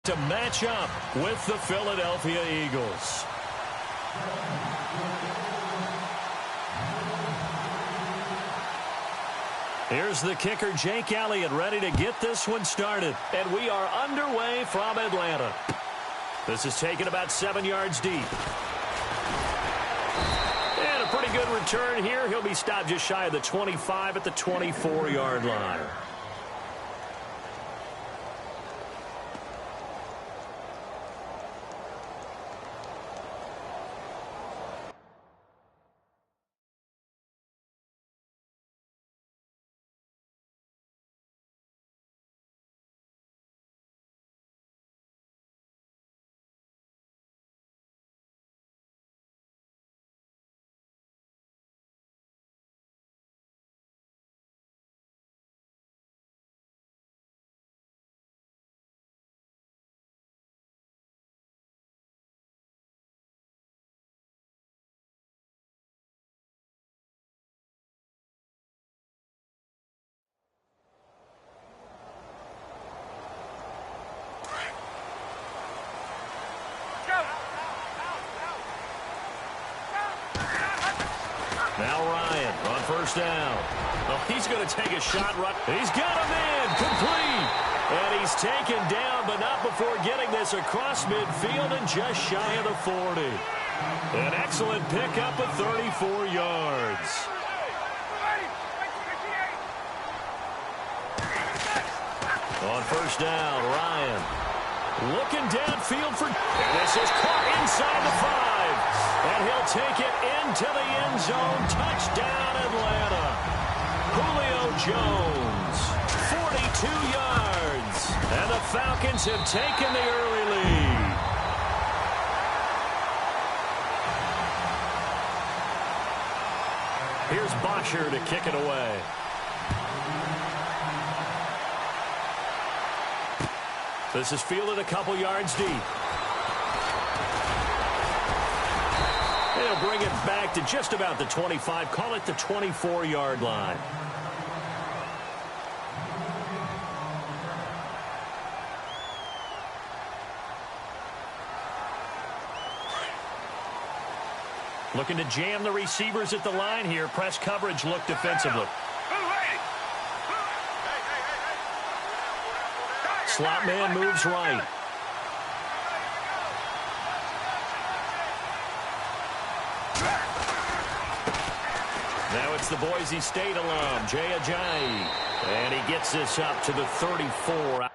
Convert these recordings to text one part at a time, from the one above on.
to match up with the Philadelphia Eagles. Here's the kicker, Jake Elliott, ready to get this one started. And we are underway from Atlanta. This is taken about 7 yards deep. And a pretty good return here. He'll be stopped just shy of the 25 at the 24-yard line. Now Ryan on first down. Oh, he's going to take a shot. Right. He's got him in. Complete. And he's taken down, but not before getting this across midfield and just shy of the 40. An excellent pickup of 34 yards. On first down, Ryan looking downfield for... And this is caught inside the 5. And he'll take it into the end zone. Touchdown, Atlanta. Julio Jones, 42 yards. And the Falcons have taken the early lead. Here's Bosher to kick it away. This is fielded a couple yards deep. They'll bring it back to just about the 25. Call it the 24-yard line. Looking to jam the receivers at the line here. Press coverage look defensively. Slot man moves right. Now it's the Boise State alum, Jay Ajayi. And he gets this up to the 34.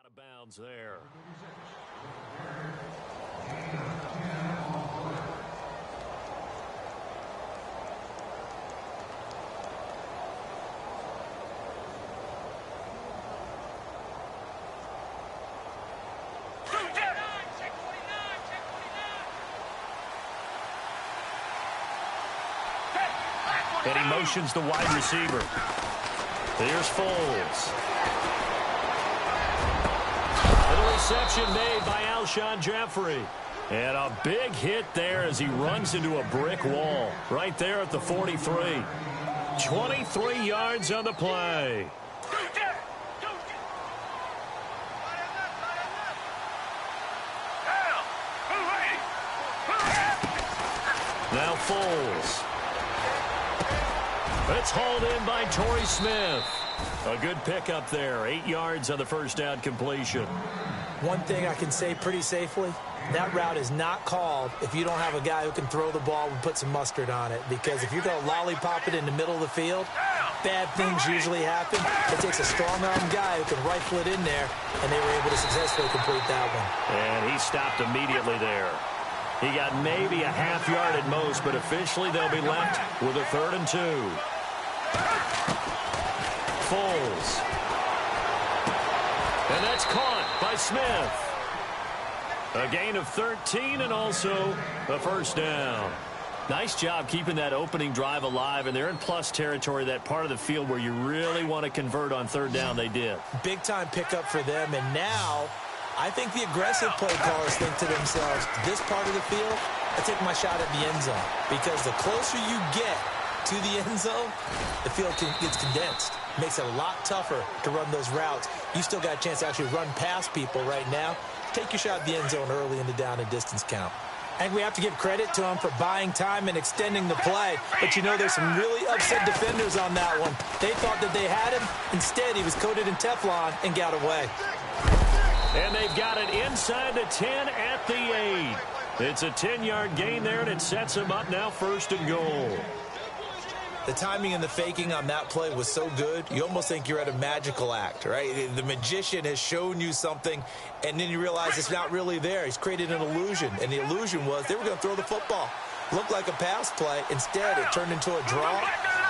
Out of bounds there. And he motions the wide receiver. Here's Foles. Reception made by Alshon Jeffrey. And a big hit there as he runs into a brick wall right there at the 43. 23 yards on the play. Now Foles. It's hauled in by Torrey Smith. A good pickup there. 8 yards on the first down completion. One thing I can say pretty safely, that route is not called if you don't have a guy who can throw the ball and put some mustard on it. Because if you're going to lollipop it in the middle of the field, bad things usually happen. It takes a strong-arm guy who can rifle it in there, and they were able to successfully complete that one. And he stopped immediately there. He got maybe a half yard at most, but officially they'll be left with a 3rd and 2. Foles. And that's caught by Smith. A gain of 13 and also a first down. Nice job keeping that opening drive alive, and they're in plus territory, that part of the field where you really want to convert on 3rd down. They did. Big-time pickup for them, and now I think the aggressive play callers think to themselves, this part of the field, I take my shot at the end zone, because the closer you get to the end zone, the field gets condensed. Makes it a lot tougher to run those routes. You still got a chance to actually run past people right now. Take your shot at the end zone early in the down and distance count. I think we have to give credit to him for buying time and extending the play. But, you know, there's some really upset defenders on that one. They thought that they had him. Instead, he was coated in Teflon and got away. And they've got it inside the 10 at the 8. It's a 10-yard gain there, and it sets them up now 1st and goal. The timing and the faking on that play was so good, you almost think you're at a magical act, right? The magician has shown you something, and then you realize it's not really there. He's created an illusion, and the illusion was they were going to throw the football. Looked like a pass play. Instead, it turned into a draw.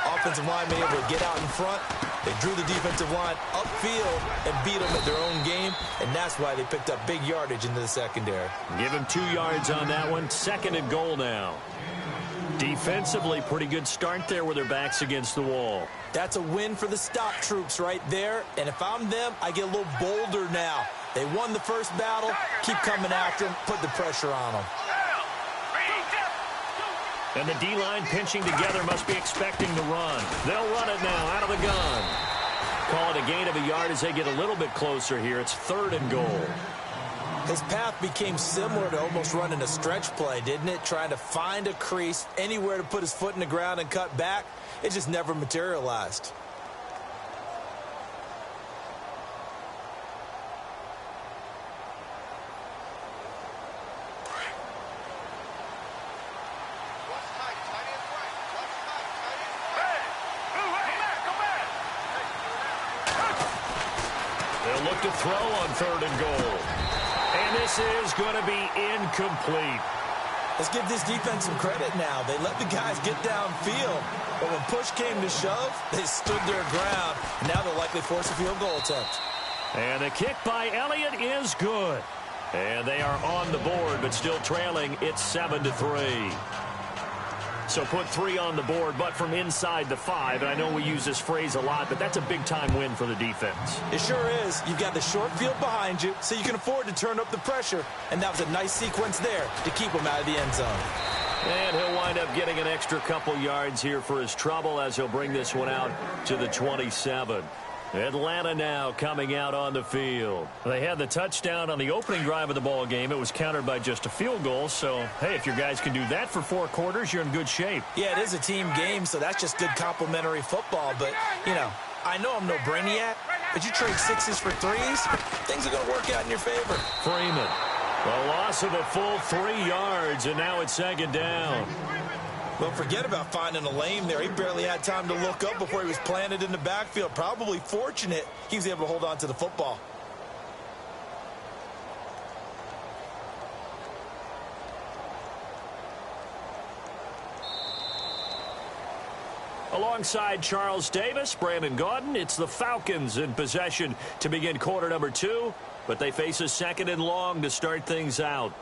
Offensive lineman able to get out in front. They drew the defensive line upfield and beat them at their own game, and that's why they picked up big yardage into the secondary. Give him 2 yards on that one. 2nd and goal now. Defensively, pretty good start there with their backs against the wall. That's a win for the stop troops right there. And if I'm them, I get a little bolder now. They won the first battle. Keep coming after them. Put the pressure on them. And the D-line pinching together must be expecting the run. They'll run it now out of the gun. Call it a gain of a yard as they get a little bit closer here. It's 3rd and goal. His path became similar to almost running a stretch play, didn't it? Trying to find a crease, anywhere to put his foot in the ground and cut back. It just never materialized. They'll look to throw on 3rd and goal. And this is going to be incomplete. Let's give this defense some credit now. They let the guys get downfield. But when push came to shove, they stood their ground. And now they'll likely force a field goal attempt. And the kick by Elliott is good. And they are on the board, but still trailing. It's 7-3. So put 3 on the board, but from inside the 5. And I know we use this phrase a lot, but that's a big-time win for the defense. It sure is. You've got the short field behind you, so you can afford to turn up the pressure. And that was a nice sequence there to keep him out of the end zone. And he'll wind up getting an extra couple yards here for his trouble as he'll bring this one out to the 27. Atlanta now coming out on the field. They had the touchdown on the opening drive of the ball game. It was countered by just a field goal. So, hey, if your guys can do that for 4 quarters, you're in good shape. Yeah, it is a team game, so that's just good complimentary football. But, you know, I know I'm no brainiac, but you trade 6s for 3s, things are going to work out in your favor. Freeman, a loss of a full 3 yards, and now it's 2nd down. Well, forget about finding a lane there. He barely had time to look up before he was planted in the backfield. Probably fortunate he was able to hold on to the football. Alongside Charles Davis, Brandon Gaudin, it's the Falcons in possession to begin quarter number 2, but they face a 2nd and long to start things out.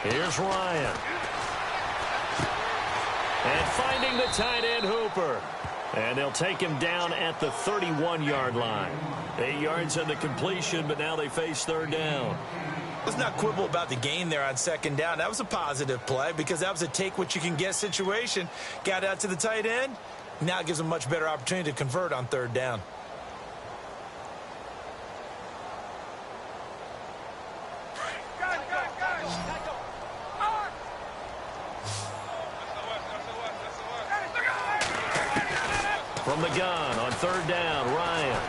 Here's Ryan. And finding the tight end Hooper. And they'll take him down at the 31-yard line. 8 yards on the completion, but now they face 3rd down. Let's not quibble about the gain there on 2nd down. That was a positive play because that was a take-what-you-can-get situation. Got out to the tight end. Now it gives them a much better opportunity to convert on 3rd down. From the gun on third down, Ryan.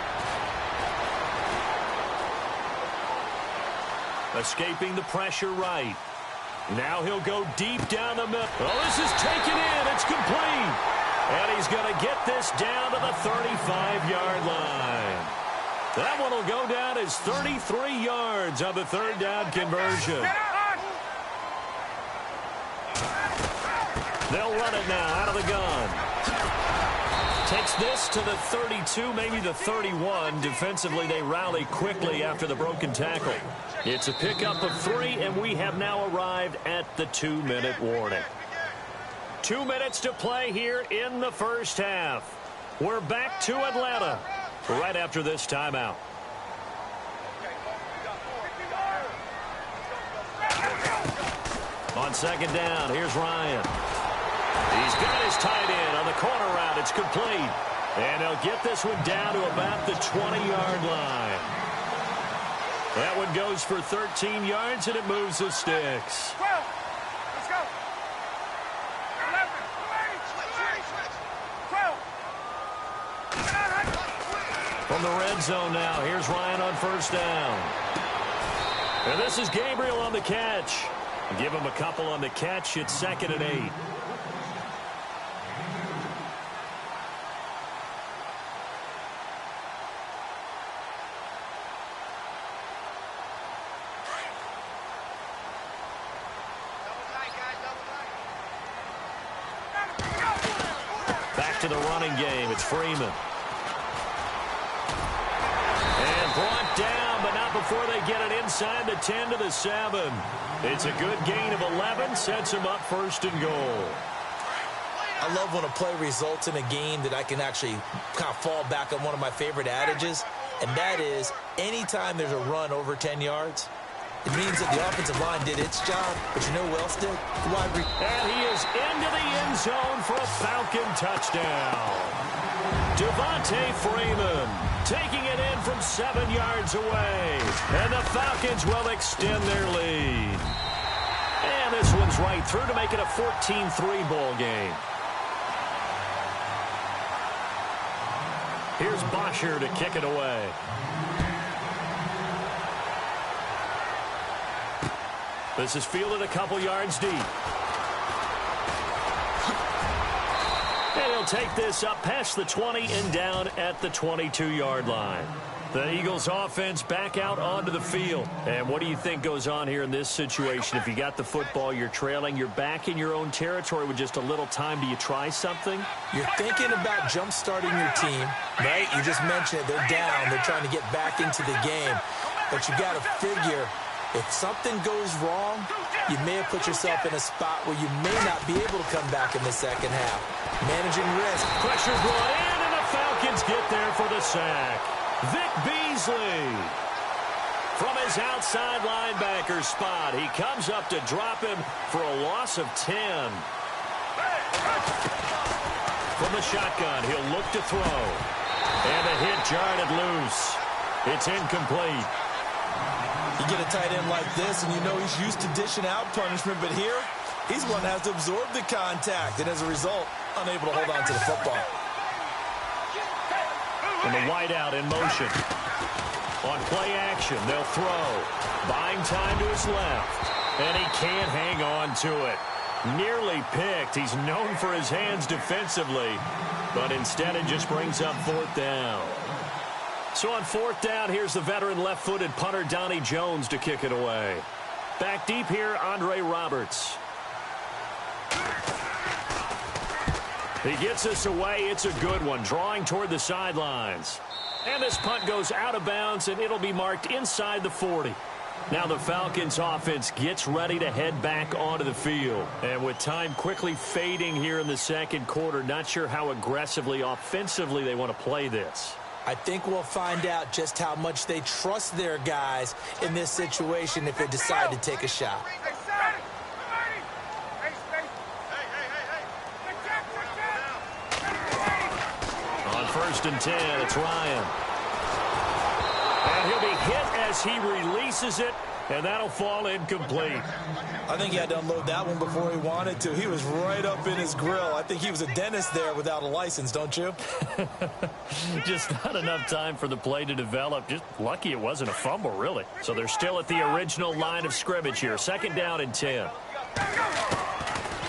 Escaping the pressure right. Now he'll go deep down the middle. Oh, this is taken in. It's complete. And he's going to get this down to the 35-yard line. That one will go down as 33 yards on the third down conversion. They'll run it now out of the gun. Takes this to the 32, maybe the 31. Defensively, they rally quickly after the broken tackle. It's a pickup of 3, and we have now arrived at the 2-minute warning. 2 minutes to play here in the first half. We're back to Atlanta right after this timeout. On second down, here's Ryan. He's got his tight end on the corner route. It's complete. And they'll get this one down to about the 20-yard line. That one goes for 13 yards, and it moves the sticks. 12. Let's go. 11. 12. From the red zone now, here's Ryan on first down. And this is Gabriel on the catch. Give him a couple on the catch. It's 2nd and 8. Back to the running game. It's Freeman. And brought down, but not before they get it inside the 10 to the 7. It's a good gain of 11. Sets him up 1st and goal. I love when a play results in a game that I can actually kind of fall back on one of my favorite adages, and that is anytime there's a run over 10 yards, it means that the offensive line did its job, but you know who else did? And he is into the end zone for a Falcon touchdown. Devontae Freeman taking it in from 7 yards away. And the Falcons will extend their lead. And this one's right through to make it a 14-3 ball game. Here's Bosher to kick it away. This is fielded a couple yards deep. And he'll take this up past the 20 and down at the 22-yard line. The Eagles offense back out onto the field. And what do you think goes on here in this situation? If you got the football, you're trailing, you're back in your own territory with just a little time. Do you try something? You're thinking about jump-starting your team, right? You just mentioned it. They're down. They're trying to get back into the game. But you got to figure, if something goes wrong, you may have put yourself in a spot where you may not be able to come back in the second half. Managing risk. Pressure brought in, and the Falcons get there for the sack. Vic Beasley from his outside linebacker spot. He comes up to drop him for a loss of 10. From the shotgun, he'll look to throw. And the hit jarred it loose. It's incomplete. You get a tight end like this, and you know he's used to dishing out punishment, but here, he's one that has to absorb the contact, and as a result, unable to hold on to the football. And the wideout in motion. On play action, they'll throw. Buying time to his left. And he can't hang on to it. Nearly picked. He's known for his hands defensively. But instead it just brings up 4th down. So on 4th down, here's the veteran left-footed punter Donnie Jones to kick it away. Back deep here, Andre Roberts. He gets this away. It's a good one, drawing toward the sidelines. And this punt goes out of bounds, and it'll be marked inside the 40. Now the Falcons offense gets ready to head back onto the field. And with time quickly fading here in the second quarter, not sure how aggressively, offensively they want to play this. I think we'll find out just how much they trust their guys in this situation if they decide to take a shot. On 1st and 10, it's Ryan. And he'll be hit as he releases it And that'll fall incomplete. I think he had to unload that one before he wanted to. He was right up in his grill. I think he was a dentist there without a license, don't you? Just not enough time for the play to develop. Just lucky it wasn't a fumble, really. So they're still at the original line of scrimmage here. 2nd down and 10.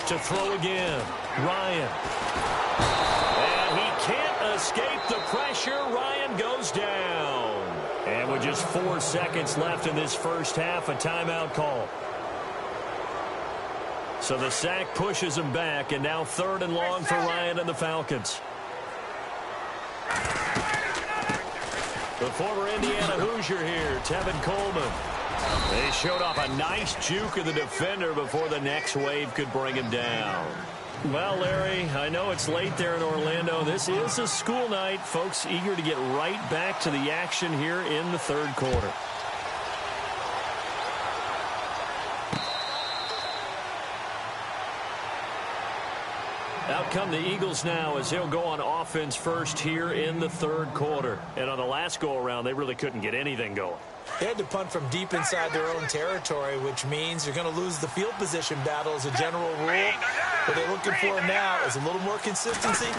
To throw again, Ryan. And he can't escape the pressure. Ryan goes down. And with just 4 seconds left in this first half, a timeout call. So the sack pushes him back, and now 3rd and long for Ryan and the Falcons. The former Indiana Hoosier here, Tevin Coleman. They showed off a nice juke of the defender before the next wave could bring him down. Well, Larry, I know it's late there in Orlando. This is a school night. Folks eager to get right back to the action here in the 3rd quarter. Out come the Eagles now as they'll go on offense first here in the 3rd quarter. And on the last go-around, they really couldn't get anything going. They had to punt from deep inside their own territory, which means you're going to lose the field position battle as a general rule. What they're looking for now is a little more consistency,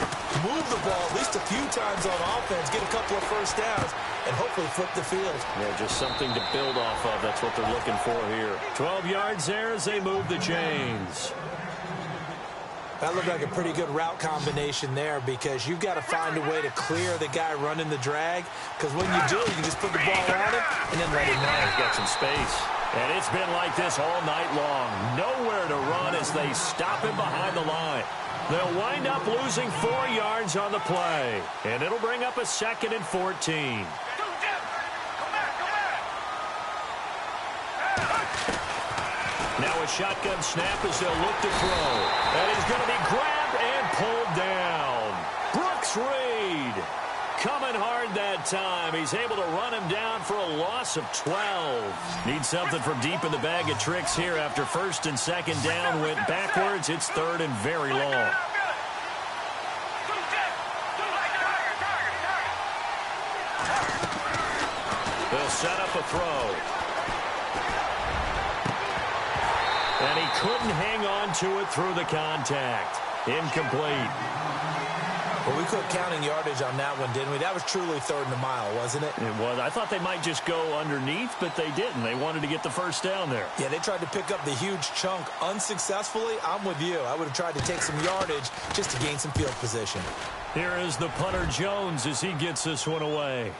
move the ball at least a few times on offense, get a couple of first downs, and hopefully flip the field. Yeah, just something to build off of. That's what they're looking for here. 12 yards there as they move the chains. That looked like a pretty good route combination there because you've got to find a way to clear the guy running the drag, because when you do, you can just put the ball on him and then let him run. He's got some space. And it's been like this all night long. Nowhere to run as they stop him behind the line. They'll wind up losing 4 yards on the play. And it'll bring up a 2nd and 14. Now a shotgun snap as they'll look to throw. And he's going to be grabbed and pulled down. Brooks Reed coming hard that time. He's able to run him down for a loss of 12. Need something from deep in the bag of tricks here after 1st and 2nd down went backwards. It's 3rd and very long. They'll set up a throw. And he couldn't hang on to it through the contact. Incomplete. Well, we quit counting yardage on that one, didn't we? That was truly 3rd and a mile, wasn't it? It was. I thought they might just go underneath, but they didn't. They wanted to get the first down there. Yeah, they tried to pick up the huge chunk unsuccessfully. I'm with you. I would have tried to take some yardage just to gain some field position. Here is the punter Jones as he gets this one away.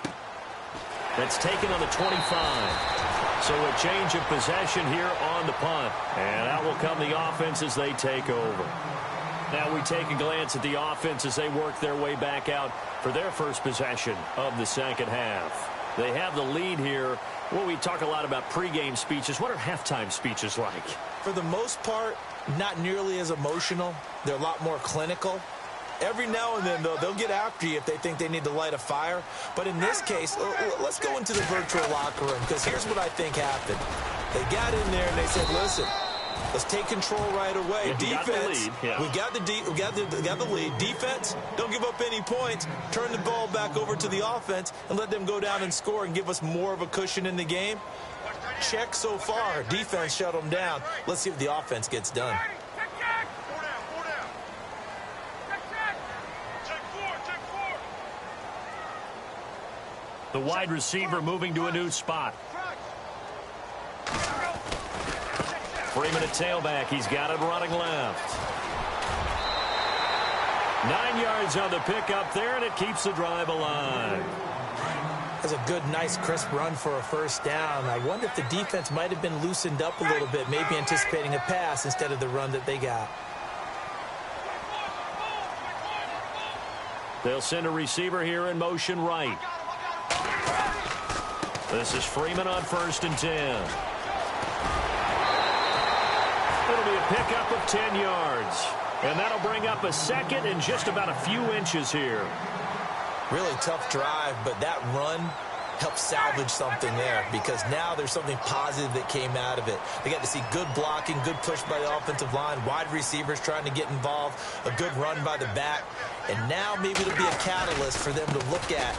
That's taken on the 25. So a change of possession here on the punt. And out will come the offense as they take over. Now we take a glance at the offense as they work their way back out for their first possession of the 2nd half. They have the lead here. Well, we talk a lot about pregame speeches. What are halftime speeches like? For the most part, not nearly as emotional. They're a lot more clinical. Every now and then, though, they'll get after you if they think they need to light a fire. But in this case, let's go into the virtual locker room, because here's what I think happened. They got in there and they said, listen, let's take control right away. Yeah, defense, we got the lead. Defense, don't give up any points. Turn the ball back over to the offense and let them go down and score and give us more of a cushion in the game. Check so far. Defense shut them down. Let's see if the offense gets done. The wide receiver moving to a new spot. Freeman at tailback. He's got it running left. 9 yards on the pickup there, and it keeps the drive alive. That's a good, nice, crisp run for a first down. I wonder if the defense might have been loosened up a little bit, maybe anticipating a pass instead of the run that they got. They'll send a receiver here in motion right. This is Freeman on 1st and 10. It'll be a pickup of 10 yards. And that'll bring up a 2nd and just about a few inches here. Really tough drive, but that run helped salvage something there, because now there's something positive that came out of it. They got to see good blocking, good push by the offensive line, wide receivers trying to get involved, a good run by the back. And now maybe it'll be a catalyst for them to look at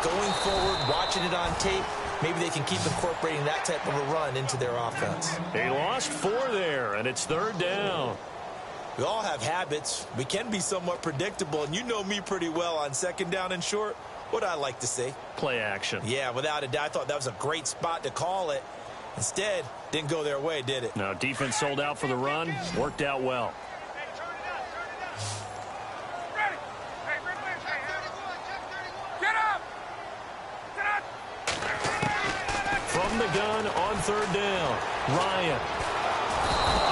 going forward, watching it on tape, maybe they can keep incorporating that type of a run into their offense. He lost 4 there, and it's 3rd down. We all have habits. We can be somewhat predictable, and you know me pretty well on 2nd down and short. What I like to see? Play action. Yeah, without a doubt. I thought that was a great spot to call it. Instead, didn't go their way, did it? No, defense sold out for the run. Worked out well. From the gun on 3rd down, Ryan.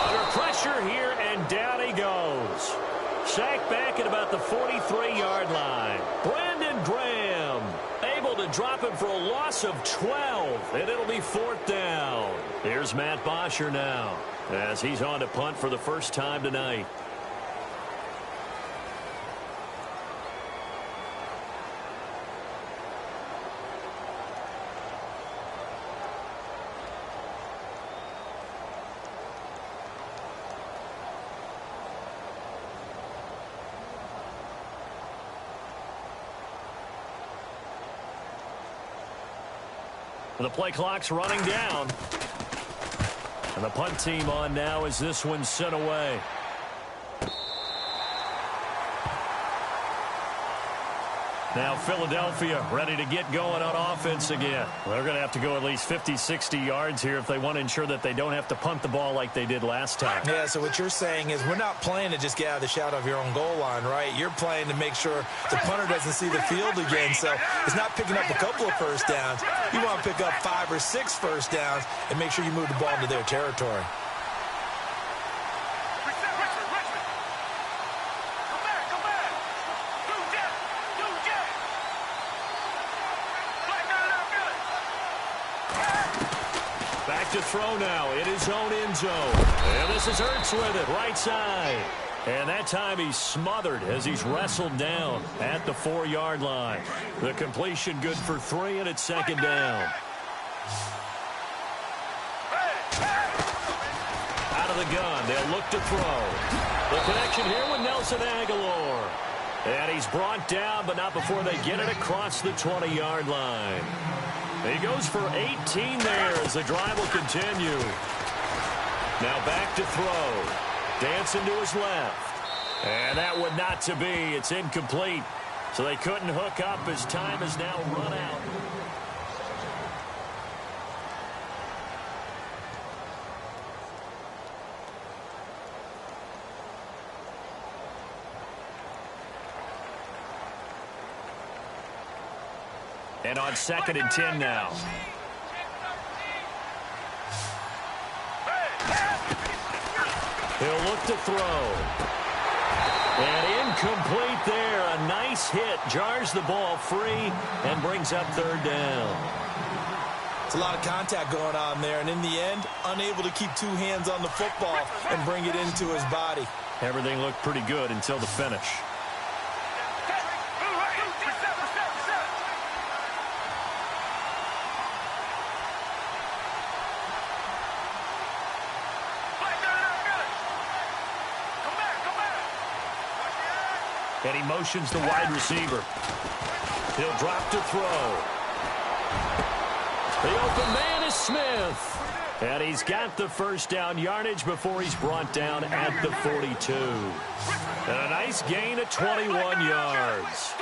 Under pressure here, and down he goes. Sacked back at about the 43-yard line. Brandon Graham able to drop him for a loss of 12, and it'll be 4th down. Here's Matt Bosher now as he's on to punt for the first time tonight. The play clock's running down. And the punt team on now as this one's sent away. Now Philadelphia ready to get going on offense again. They're going to have to go at least 50, 60 yards here if they want to ensure that they don't have to punt the ball like they did last time. Yeah, so what you're saying is we're not playing to just get out of the shadow of your own goal line, right? You're playing to make sure the punter doesn't see the field again. So it's not picking up a couple of first downs. You want to pick up 5 or 6 first downs and make sure you move the ball into their territory. To throw now in his own end zone. And this is Ertz with it, right side. And that time he's smothered as he's wrestled down at the 4-yard line. The completion good for 3, and it's 2nd down. Out of the gun, they'll look to throw. The connection here with Nelson Aguilar. And he's brought down, but not before they get it across the 20-yard line. He goes for 18 there as the drive will continue. Now back to throw. Dancing to his left. And that would not to be. It's incomplete. So they couldn't hook up as time has now run out. And on 2nd and 10 now. He'll look to throw. And incomplete there. A nice hit. Jars the ball free and brings up 3rd down. It's a lot of contact going on there. And in the end, unable to keep 2 hands on the football and bring it into his body. Everything looked pretty good until the finish. And he motions the wide receiver. He'll drop to throw. The open man is Smith. And he's got the first down yardage before he's brought down at the 42. And a nice gain of 21 yards.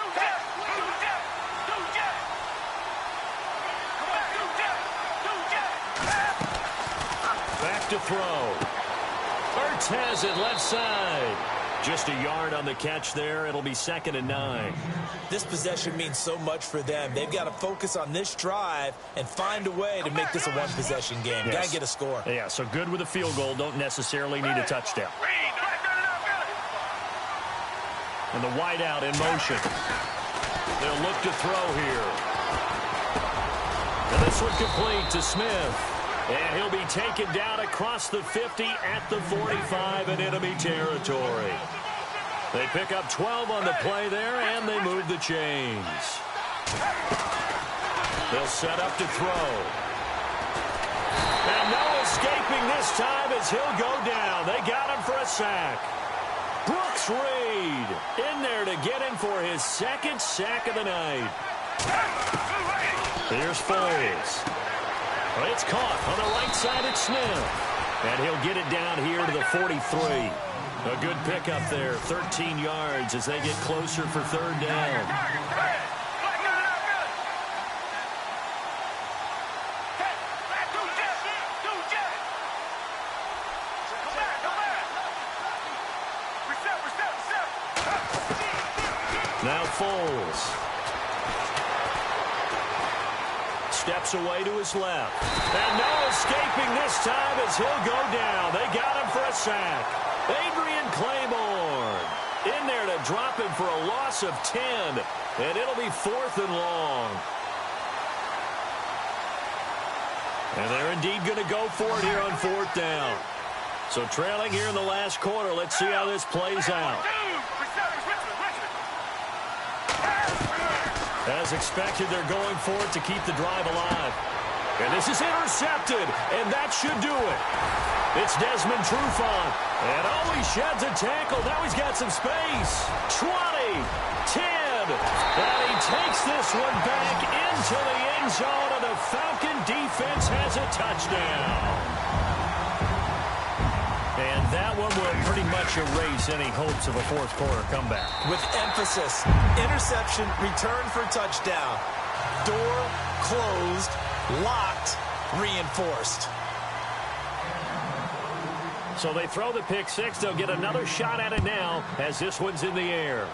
Back to throw. Ertz has it left side. Just a yard on the catch there. It'll be 2nd and 9. This possession means so much for them. They've got to focus on this drive and find a way to make this a one-possession game. Yes. Got to get a score. Yeah, so good with a field goal. Don't necessarily need a touchdown. And the wideout in motion. They'll look to throw here. And this one complete to Smith. And he'll be taken down across the 50 at the 45 in enemy territory. They pick up 12 on the play there, and they move the chains. They'll set up to throw. And no escaping this time as he'll go down. They got him for a sack. Brooks Reed in there to get him for his 2nd sack of the night. Here's Foles. It's caught on the right side at Smith. And he'll get it down here to the 43. A good pickup there, 13 yards as they get closer for third down. Now Foles. Steps away to his left. And no escaping this time as he'll go down. They got him for a sack. Adrian Claiborne in there to drop him for a loss of 10. And it'll be 4th and long. And they're indeed going to go for it here on 4th down. So trailing here in the last quarter. Let's see how this plays out. As expected, they're going for it to keep the drive alive. And this is intercepted, and that should do it. It's Desmond Trufant. And he sheds a tackle. Now he's got some space. 20, 10. And he takes this one back into the end zone, and the Falcon defense has a touchdown. And that one will pretty much erase any hopes of a fourth quarter comeback. With emphasis, interception, return for touchdown. Door closed, locked, reinforced. So they throw the pick six. They'll get another shot at it now as this one's in the air.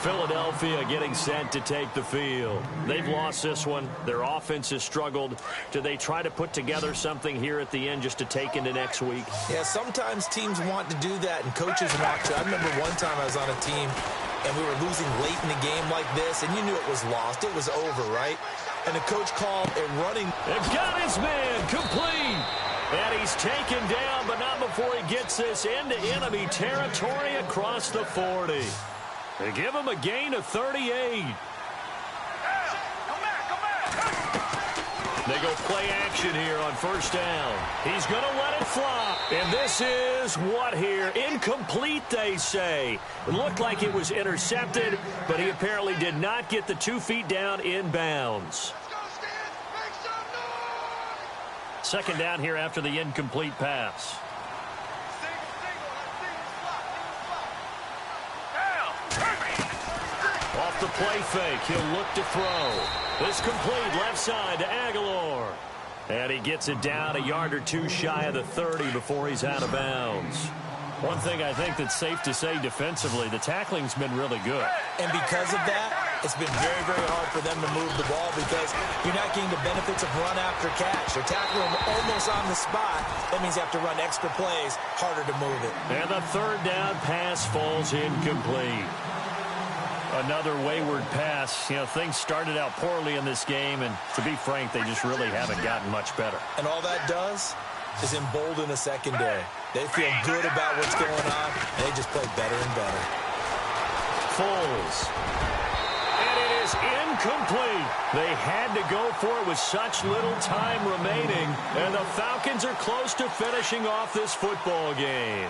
Philadelphia getting set to take the field. They've lost this one. Their offense has struggled. Do they try to put together something here at the end just to take into next week? Yeah, sometimes teams want to do that and coaches want to. I remember one time I was on a team and we were losing late in the game like this, and you knew it was lost. It was over, right? And the coach called a running. They've got his man complete. And he's taken down, but not before he gets this into enemy territory across the 40. They give him a gain of 38. They go play action here on first down. He's going to let it fly. And this is what here? Incomplete, they say. It looked like it was intercepted, but he apparently did not get the 2 feet down in bounds. Second down here after the incomplete pass. Off the play fake, he'll look to throw. This complete left side to Aguilar. And he gets it down a yard or two shy of the 30 before he's out of bounds. One thing I think that's safe to say defensively, the tackling's been really good. And because of that, it's been very, very hard for them to move the ball because you're not getting the benefits of run after catch. They're tackling them almost on the spot. That means you have to run extra plays, harder to move it. And the third down pass falls incomplete. Another wayward pass. You know, things started out poorly in this game, and to be frank, they just really haven't gotten much better. And all that does is embolden the secondary. They feel good about what's going on, and they just play better and better. Foles. And it is incomplete. They had to go for it with such little time remaining, and the Falcons are close to finishing off this football game.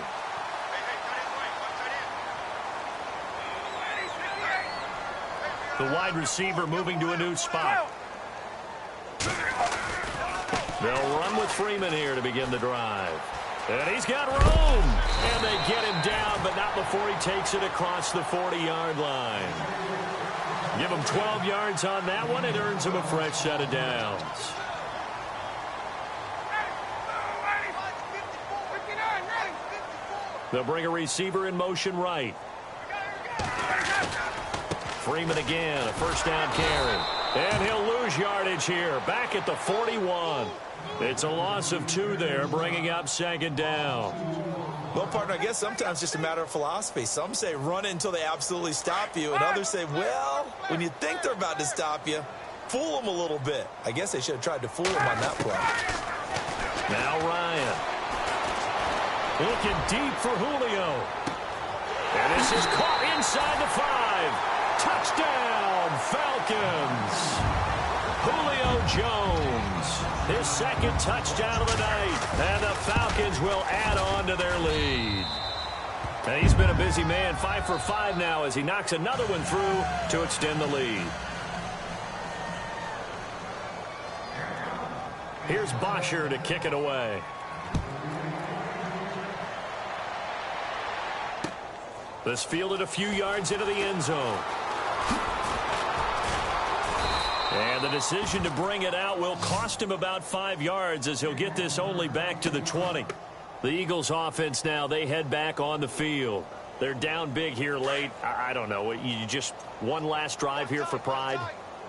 The wide receiver moving to a new spot. They'll run with Freeman here to begin the drive. And he's got room. And they get him down, but not before he takes it across the 40-yard line. Give him 12 yards on that one. It earns him a fresh set of downs. They'll bring a receiver in motion right. Freeman again, a first down carry. And he'll lose yardage here, back at the 41. It's a loss of 2 there, bringing up second down. Well, partner, I guess sometimes it's just a matter of philosophy. Some say run until they absolutely stop you, and others say, well, when you think they're about to stop you, fool them a little bit. I guess they should have tried to fool them on that play. Now Ryan. Looking deep for Julio. And this is caught inside the 5. Touchdown, Falcons. Julio Jones, his second touchdown of the night, and the Falcons will add on to their lead. And he's been a busy man, 5 for 5 now as he knocks another one through to extend the lead. Here's Bosher to kick it away. This fielded a few yards into the end zone. And the decision to bring it out will cost him about 5 yards as he'll get this only back to the 20. The Eagles offense now, they head back on the field. They're down big here late. I don't know. You just one last drive here for pride?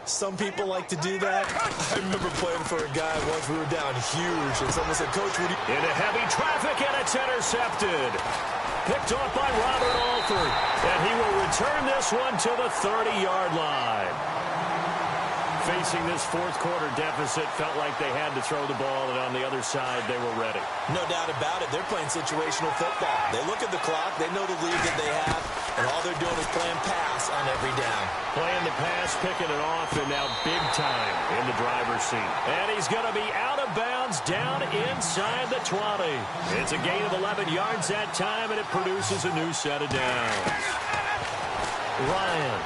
Some people like to do that. I remember playing for a guy once we were down huge, and someone said, Coach, would you... Into heavy traffic, and it's intercepted. Picked off by Robert Alford. And he will return this one to the 30-yard line. Facing this fourth-quarter deficit, felt like they had to throw the ball, and on the other side, they were ready. No doubt about it. They're playing situational football. They look at the clock. They know the lead that they have, and all they're doing is playing pass on every down. Playing the pass, picking it off, and now big time in the driver's seat. And he's going to be out of bounds down inside the 20. It's a gain of 11 yards that time, and it produces a new set of downs. Ryan.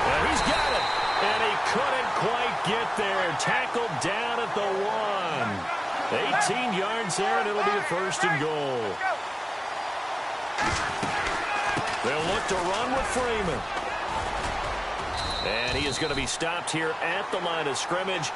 And he's got it. And he couldn't quite get there. Tackled down at the 1. 18 yards there, and it'll be a first and goal. They'll look to run with Freeman. And he is going to be stopped here at the line of scrimmage.